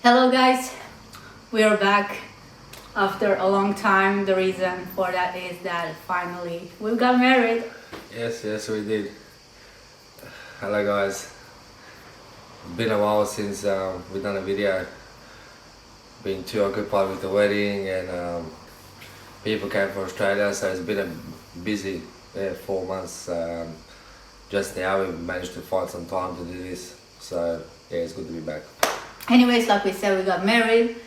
Hello guys, we are back after a long time. The reason for that is that finally we got married. Yes, we did. Hello guys. It's been a while since we've done a video. Been too occupied with the wedding and people came from Australia, so it's been a busy 4 months. Just now we managed to find some time to do this, so yeah, it's good to be back. Anyways, like we said, we got married.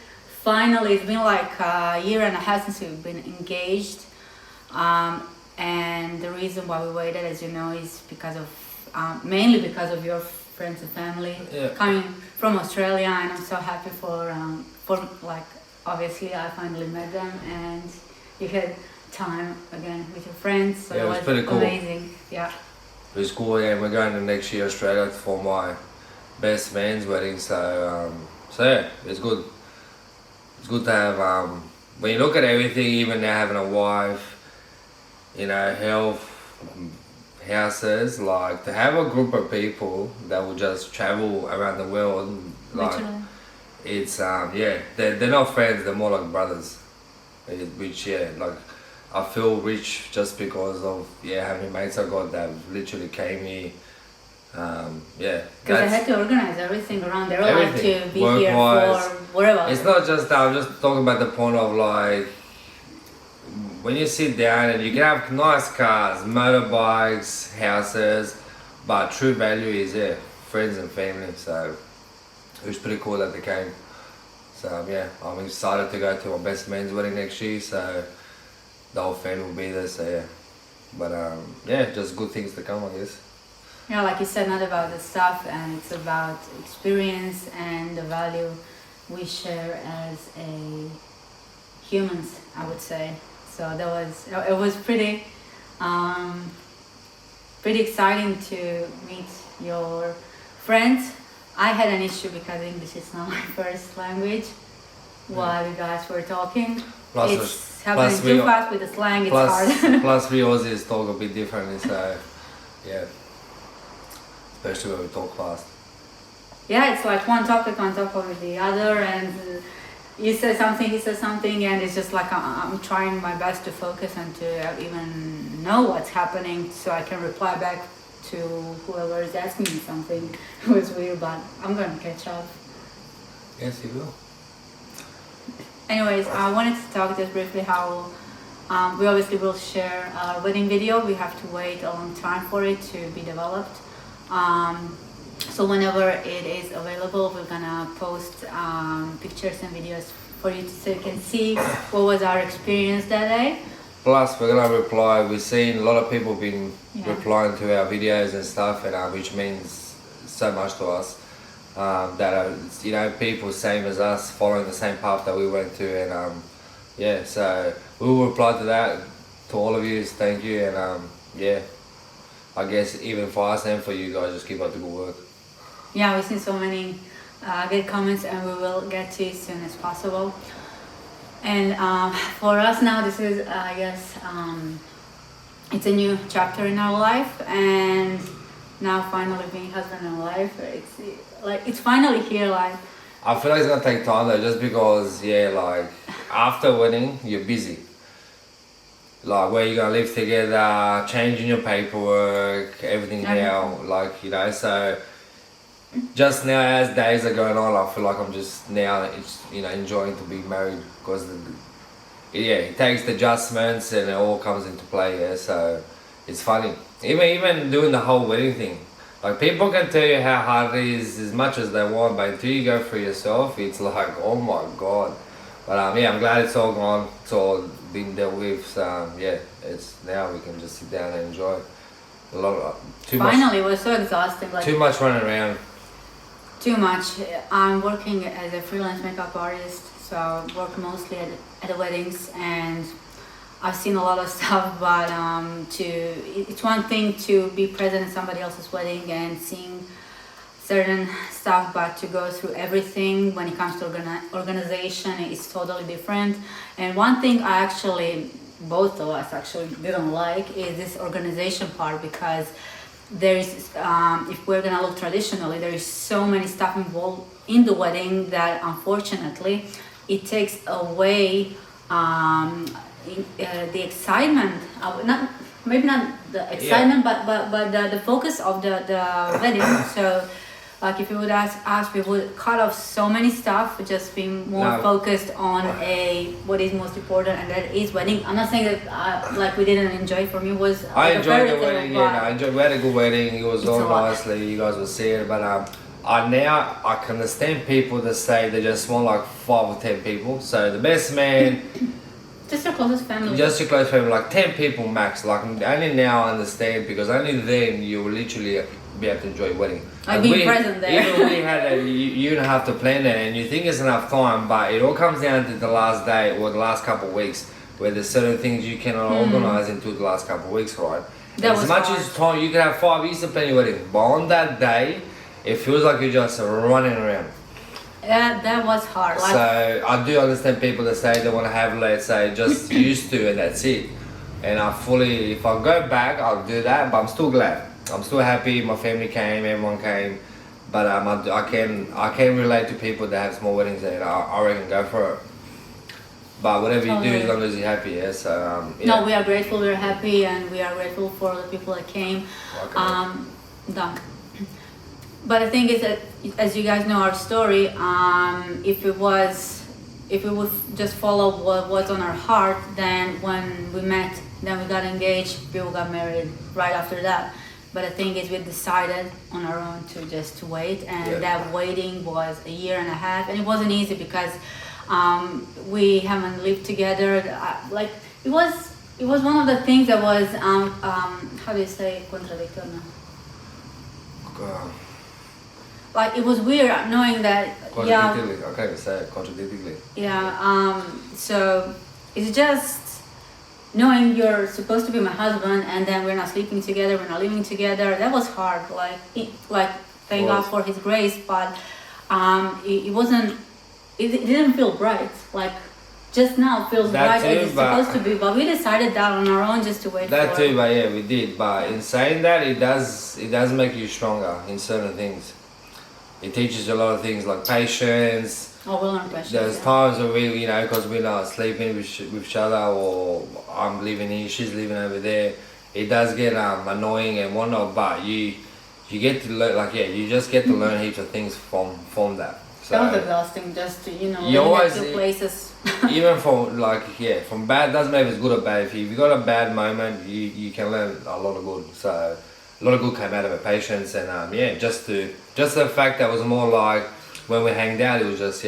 Finally, it's been like a year and a half since we've been engaged. And the reason why we waited, as you know, is because of mainly because of your friends and family coming from Australia, and I'm so happy for like obviously I finally met them and you had time again with your friends, so Yeah, it was pretty cool. Amazing. Yeah, It was cool, and we're going to next year Australia for my best man's wedding, so yeah, it's good. It's good to have, when you look at everything, even now having a wife, health, houses, like to have a group of people that will just travel around the world, like literally. it's they're not friends, they're more like brothers, which like I feel rich just because of having mates I got that literally came here. Because I had to organize everything around their life everything. to be here for whatever. It's not just that, I'm just talking about the point of like when you sit down and you can have nice cars, motorbikes, houses, but true value is friends and family. So it was pretty cool that they came. So I'm excited to go to my best man's wedding next year, so the whole family will be there, so but just good things to come, I guess. Yeah, like you said, not about the stuff, and it's about experience and the value we share as a humans, I would say. So it was pretty exciting to meet your friends. I had an issue because English is not my first language while you guys were talking. It's happening too fast with the slang, it's hard. Plus we Aussies talk a bit differently, so yeah. Especially when we talk fast. Yeah, it's like one topic on top of the other, and you say something, he says something, and it's just like I'm trying my best to focus and to even know what's happening so I can reply back to whoever is asking me something. It was weird, but I'm going to catch up. Yes, you will. Anyways, I wanted to talk just briefly how we obviously will share our wedding video. We have to wait a long time for it to be developed. So whenever it is available, we're gonna post pictures and videos for you so you can see what was our experience that day. Plus we're gonna reply, we've seen a lot of people been replying to our videos and stuff, and which means so much to us, that are people same as us, following the same path that we went to, and so we will reply to that, to all of you. Thank you, and I guess even for us and for you guys, just keep up the good work. Yeah, we've seen so many good comments, and we will get to it as soon as possible. And for us now, this is, I guess, it's a new chapter in our life, and now finally being husband and wife, it's finally here. Like, I feel like it's gonna take time though, just because like after wedding, you're busy. Like where you're gonna live together, changing your paperwork, everything now, so just now as days are going on, I feel like I'm just now enjoying to be married, because it takes the adjustments and it all comes into play, so it's funny. Even doing the whole wedding thing, like people can tell you how hard it is as much as they want, but until you go through yourself, it's like, oh my god. But I'm glad it's all gone, it's all been dealt with, so it's now we can just sit down and enjoy Finally, it was so exhausting. Like, too much running around. Too much. I'm working as a freelance makeup artist, so I work mostly at the weddings, and I've seen a lot of stuff, but it's one thing to be present at somebody else's wedding and seeing certain stuff, but to go through everything when it comes to organization is totally different. And one thing both of us actually didn't like is this organization part, because there is, if we're gonna look traditionally, there is so many stuff in the wedding that unfortunately it takes away the excitement, not maybe not the excitement, but the focus of the wedding. So like if you would ask us, we would cut off so many stuff, just being more focused on what is most important, and that is wedding. I'm not saying that like we didn't enjoy. For me, was I like enjoyed the wedding. Yeah, I enjoyed. We had a good wedding. It was all nicely. You guys will see it, but I can understand people that say they just want like 5 or 10 people. So the best man. Just your closest family. Just your close family, like 10 people max. Like only now I understand, because only then you will literally be able to enjoy your wedding. Like being present there. Even we had you don't have to plan it, and you think it's enough time, but it all comes down to the last day or the last couple of weeks, where there's certain things you cannot organize into the last couple of weeks, right? As much as time you can have 5 years to plan your wedding, but on that day, it feels like you're just running around. Yeah, that was hard. Like, so I do understand people that say they want to have, let's say, just used to, and that's it. And if I go back, I'll do that. But I'm still glad. I'm still happy. My family came, everyone came. But I can relate to people that have small weddings, and I reckon go for it. But whatever you do, as long as you're happy, yeah. So no, we are grateful. We're happy, and we are grateful for the people that came. Done. But the thing is that, as you guys know our story, if we would just follow what was on our heart, then when we met, then we got engaged, people got married right after that. But the thing is, we decided on our own to wait, and that waiting was 1.5 years, and it wasn't easy because we haven't lived together. Like it was one of the things that was how do you say contradictorio? Like it was weird knowing that. Contradictory. I can't even say it. Contradictory. Yeah. So it's just knowing you're supposed to be my husband, and then we're not sleeping together, we're not living together. That was hard. Like thank God for His grace, but it wasn't. It didn't feel right. Like just now it feels right as it's supposed to be. But we decided that on our own just to wait. That too, but yeah, we did. But in saying that, it does make you stronger in certain things. It teaches you a lot of things like patience. Oh, we learn patience. There's times where we, because we're not sleeping with each other, or I'm living here, she's living over there. It does get annoying and whatnot, but you get to learn, you just get to learn heaps of things from that. So that was exhausting, just to you always two places. Even from bad, doesn't matter if it's good or bad. If you got a bad moment, you can learn a lot of good. So a lot of good came out of it, patience, and just the fact that it was more like when we hanged out, it was just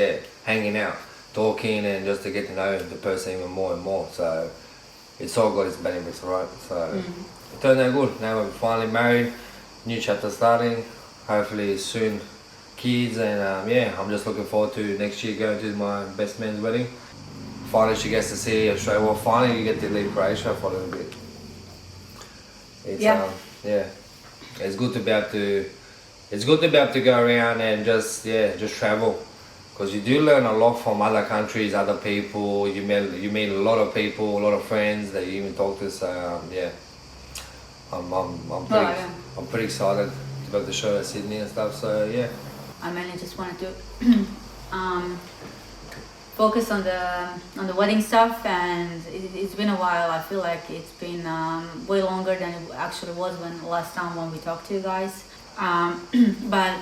hanging out, talking, and just to get to know the person even more and more. So it's all got its benefits, right? So it turned out good. Now we're finally married, new chapter starting. Hopefully soon kids, and I'm just looking forward to next year going to my best man's wedding. Finally she gets to see Australia. Well, finally you get to leave Croatia for a little bit. It's it's good to be able to go around and just travel, because you do learn a lot from other countries, other people. You meet a lot of people, a lot of friends that you even talk to. So I'm pretty excited to be able to show at Sydney and stuff. So yeah. I mainly just wanted to focus on the wedding stuff, and it's been a while. I feel like it's been way longer than it actually was last time when we talked to you guys. But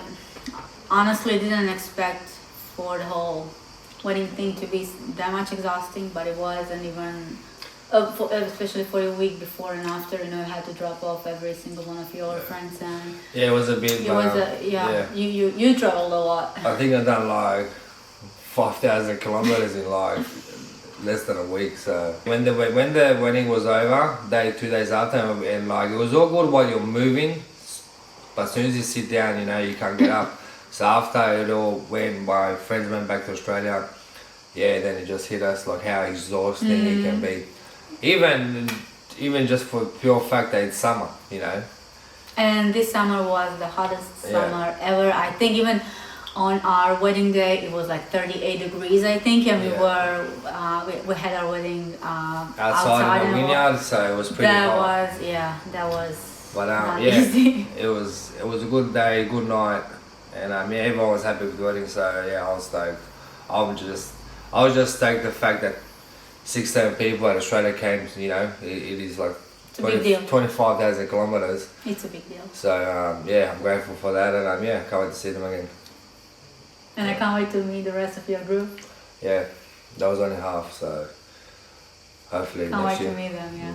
honestly, didn't expect for the whole wedding thing to be that much exhausting, but it was, and even especially for a week before and after, you had to drop off every single one of your friends, and it was a bit. You traveled a lot. I think I've done like 5,000 kilometers in like less than a week. So when the wedding was over, 2 days after, and like it was all good while you're moving, but as soon as you sit down, you can't get up. So after it all went, my friends went back to Australia. Then it just hit us like how exhausting it can be. Even just for pure fact that it's summer, And this summer was the hottest summer ever. I think even on our wedding day, it was like 38 degrees, I think, and we had our wedding outside in the vineyard, so it was pretty hot. That was. But easy. it was a good day, good night, and yeah, everyone was happy with the wedding. So yeah, I was stoked. I was just stoked the fact that 16 people at Australia came. You know, it is like It's a big deal. 25,000 kilometers. It's a big deal. So yeah, I'm grateful for that, and yeah, can't wait to see them again. And I can't wait to meet the rest of your group. Yeah, that was only half, so hopefully Can't next wait year. to meet them. Yeah.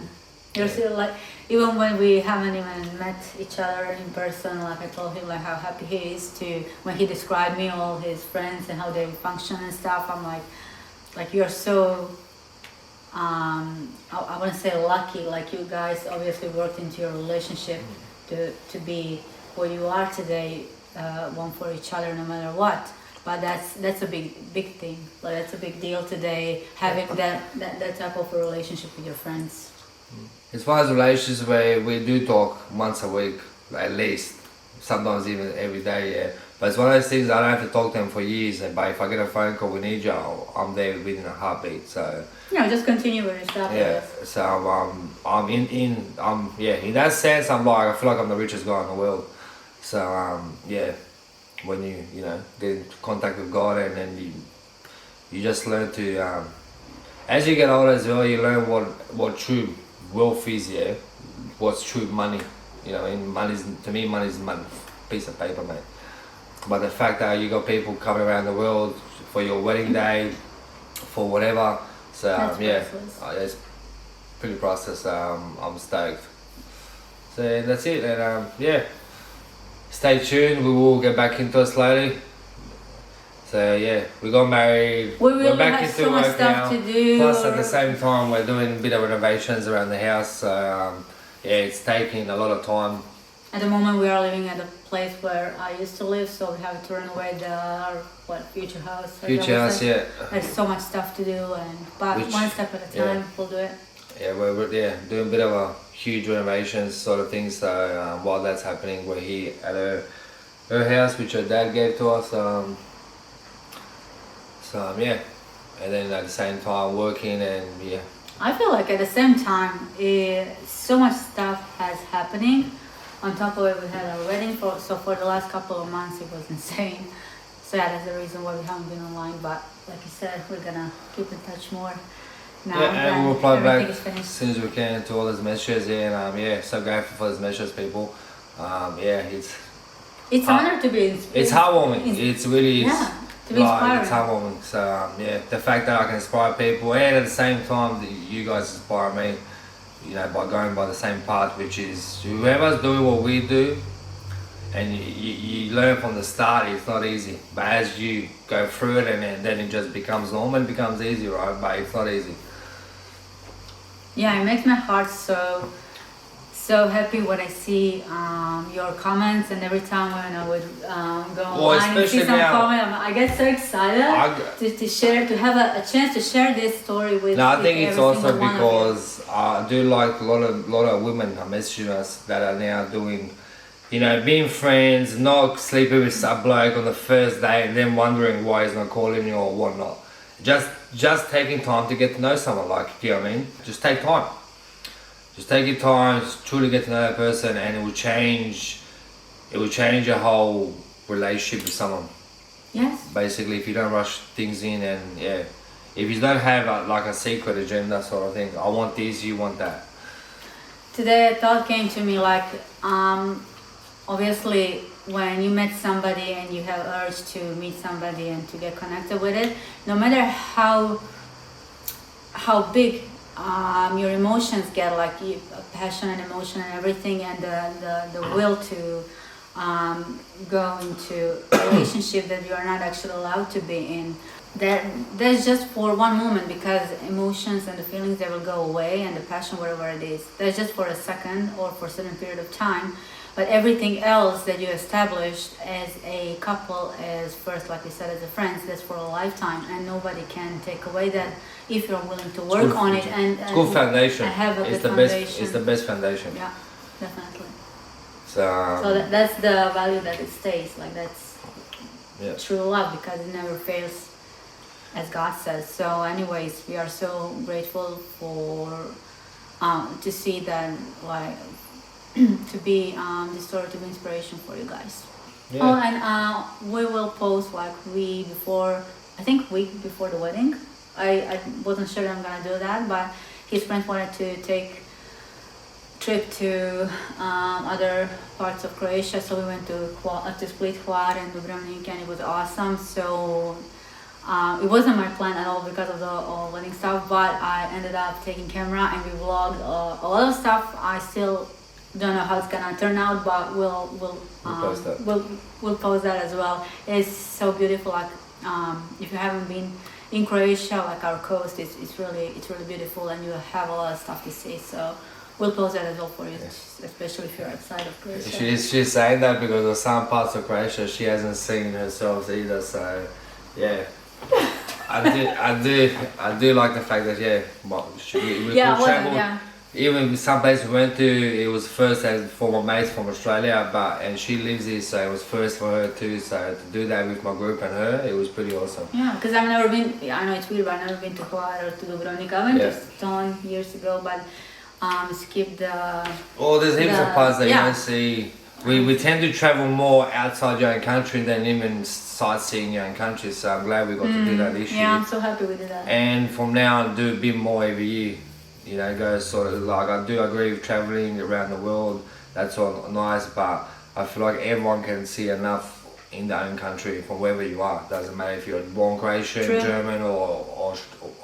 You're still like, even when we haven't even met each other in person, like I told him like how happy he is to, when he described me all his friends and how they function and stuff, I'm like you're so, I wouldn't say lucky, like you guys obviously worked into your relationship to be where you are today, one for each other no matter what. But that's a big thing. Like that's a big deal today, having that type of a relationship with your friends. As far as relationships, we do talk once a week, at least. Sometimes even every day, yeah. But it's one of those things I don't have to talk to them for years. But if I get a phone call, we need you, I'm there within a heartbeat. So Just continue with your stuff. yeah. So I'm in that sense, I feel like I'm the richest guy in the world. So yeah, when you get in contact with God, and then you just learn to as you get older as well, you learn what true wealth is, yeah. What's true money, and to me money's money, piece of paper, mate. But the fact that you got people coming around the world for your wedding day, for whatever, so That's yeah, priceless. it's pretty priceless. I'm stoked. So that's it, and yeah, stay tuned. We will get back into it slowly. So yeah, we got married. We're back have into so much work stuff now. to do. Plus, at the same time, we're doing a bit of renovations around the house. So yeah, it's taking a lot of time. At the moment, we are living at a place where I used to live, so we have to renovate our future house. Future house, yeah. There's so much stuff to do, but one step at a time, we'll do it. Yeah, we're doing a bit of a huge renovations sort of thing. So while that's happening, we're here at her house, which her dad gave to us. So yeah, and then at the same time working, and yeah. I feel like at the same time, so much stuff has happening. On top of it, we had our wedding so for the last couple of months it was insane. So yeah, that's the reason why we haven't been online. But like you said, we're gonna keep in touch more now. Yeah, and we'll reply back is finished. as soon as we can to all those messages. Yeah, and yeah, so grateful for those messages, people. Yeah, It's an honor to be inspired. It's heartwarming. It's really to be inspiring. It's heartwarming. So yeah, the fact that I can inspire people, and at the same time that you guys inspire me, by going by the same path, which is whoever's doing what we do, and you learn from the start. It's not easy, but as you go through it, and then it just becomes normal and becomes easy, right? But it's not easy. Yeah, it makes my heart so happy when I see your comments, and every time when I would go online and see some comment, I get so excited to share, to have a chance to share this story with. No, I think it's also because I do like a lot of women are messaging us that are now doing, being friends, not sleeping with a bloke on the first day, and then wondering why he's not calling you or whatnot. Just taking time to get to know someone, do you know what I mean? Just take time. Just take your time, truly get to know that person, and it will change your whole relationship with someone. Yes. Basically, if you don't rush things in, and yeah, if you don't have a secret, a dream, that sort of thing. I want this, you want that. Today a thought came to me obviously when you met somebody and you have urge to meet somebody and to get connected with it, no matter how big your emotions get, like passion and emotion and everything, and the will to go into a relationship that you are not actually allowed to be in, that's just for one moment, because emotions and the feelings, they will go away, and the passion, whatever it is, that's just for a second or for a certain period of time. But everything else that you established as a couple, as first, like you said, as a friends, that's for a lifetime, and nobody can take away that if you're willing to work on it and good foundation. Have a it's good foundation. It's the best foundation. Yeah, definitely. So that's the value that it stays. Like that's true love, because it never fails, as God says. So, anyways, we are so grateful for to see that, like. To be this story to be inspiration for you guys. Yeah. Oh, and we will post like week before the wedding. I wasn't sure I'm gonna do that, but his friends wanted to take trip to other parts of Croatia, so we went to Split, Hvar, and Dubrovnik, and it was awesome. So it wasn't my plan at all because of the wedding stuff, but I ended up taking camera and we vlogged a lot of stuff. I still don't know how it's gonna turn out, but we'll post that. we'll post that as well. It's so beautiful. Like if you haven't been in Croatia, like our coast, it's really beautiful, and you have a lot of stuff to see. So we'll post that as well for you, especially if you're outside of Croatia. She's saying that because of some parts of Croatia she hasn't seen herself either. So yeah. I do like the fact that we travel. Even some places we went to, it was first as for my mates from Australia, and she lives here, so it was first for her too. So to do that with my group and her, it was pretty awesome. Yeah, because I've never been. I know it's weird, but I've never been to Hvar or to Dubrovnik. I went to Stone years ago, but skipped the. Oh, there's heaps of parts that you don't see. We tend to travel more outside your own country than even sightseeing your own country, so I'm glad we got to do that this year. Yeah, I'm so happy we did that. And from now on, do a bit more every year. You know, go sort of like, I do agree with travelling around the world, that's all nice, but I feel like everyone can see enough in their own country from wherever you are. Doesn't matter if you're born Croatian, German or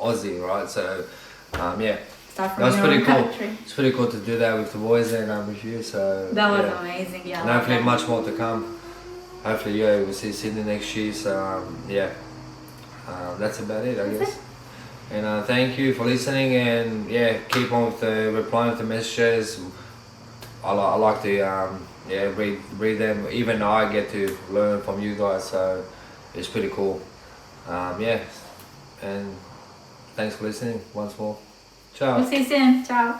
Aussie, right? So, yeah. That's pretty cool. Country. It's pretty cool to do that with the boys and with you. So that was amazing, yeah. And hopefully much more to come. Hopefully, we'll see Sydney next year. So that's about it, I guess. And thank you for listening. And keep on with replying to the messages. I like to read them. Even I get to learn from you guys. So it's pretty cool. And thanks for listening once more. Ciao. We'll see you soon. Ciao.